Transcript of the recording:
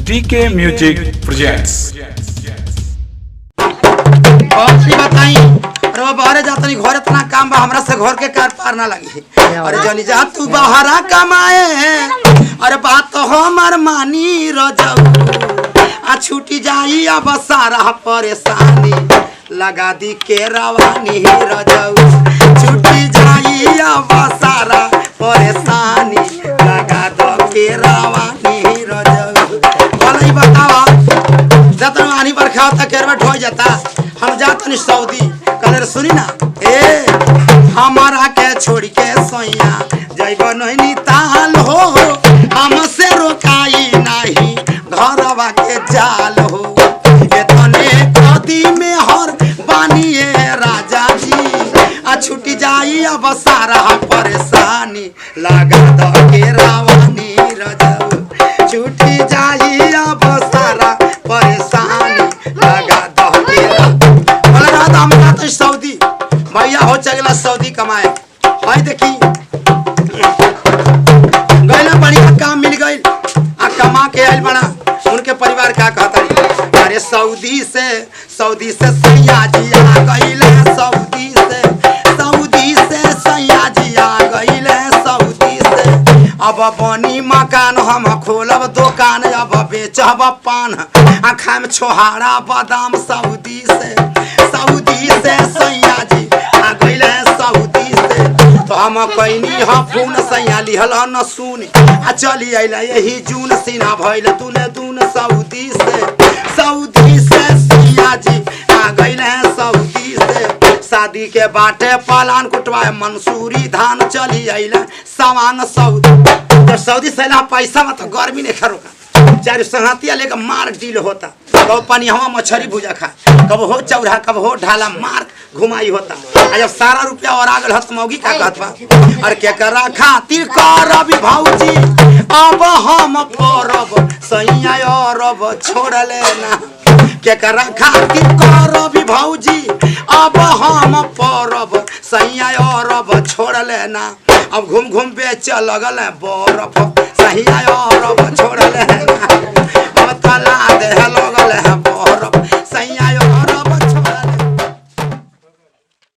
टीके music presents. बताई अरे बाहर जाता नहीं घर इतना काम बा हमरा से घर के कार पार ना लगी। अरे जनी जा तू बाहरा कमाए अरे बात तो हमार मानी रजऊ आ छूटी जाई अब सारा परेशानी लगा दी के रवानी रजऊ छूटी जाई अब सारा परेशानी लगा दो के रवानी रजऊ। भले बतावा जतन आनी बरखा होता केरवा ढो जाता हम जाता नहीं सऊदी कलर सुनी ना ए हमारा के छोड़ के सोया जैब नहीं ताल हो हमसे रोकाई नहीं घरवा के जाल हो इतने कदी में हर बानिए राजा जी आ छुटी जाई अब सारा परेशानी लगा दो के रवानी रजऊ छुटी जाई अब सारा परेशानी लगा दो के हम जाते सऊदी भैया हो चला सऊदी कमाए भाई देखी गैला बढ़िया काम मिल गई आ कमा के आयल बड़ा उनके परिवार क्या कहता अरे सऊदी से सैया जी आ गईले सऊदी से सैया जी आ गईले सऊदी से अब बनी मकान हम खोलब दुकान अब बेचब पान आ खाम छोहारा बादाम सऊदी से सैया जी आ गईले सऊदी से तो हम कैनी ह फोन सैया लिहल न सुनी आ चली अइला यही जून सीना भइल तूने दून सऊदी से सैया जी आ गईले सऊदी से शादी के बाटे पालान कुटवाए मंसूरी धान चली अइला सामान सऊदी तो सऊदी से पैसा मत गर्मी नहीं खरोका चार संहतिया लेकर मार डील होता कब पानी हवा मछली भूजा खा कब हो चौरा कब हो ढाला मार घुमाई होता जब सारा रुपया और आगल हत मौगी का कहत बा और के करा खातिर करब भौजी अब हम परब सैया अरब छोड़ लेना के करा खातिर करब भौजी अब हम परब सैया अरब छोड़ लेना अब घूम घूम बेच लगल बरफ सैया अरब छोड़ लेना।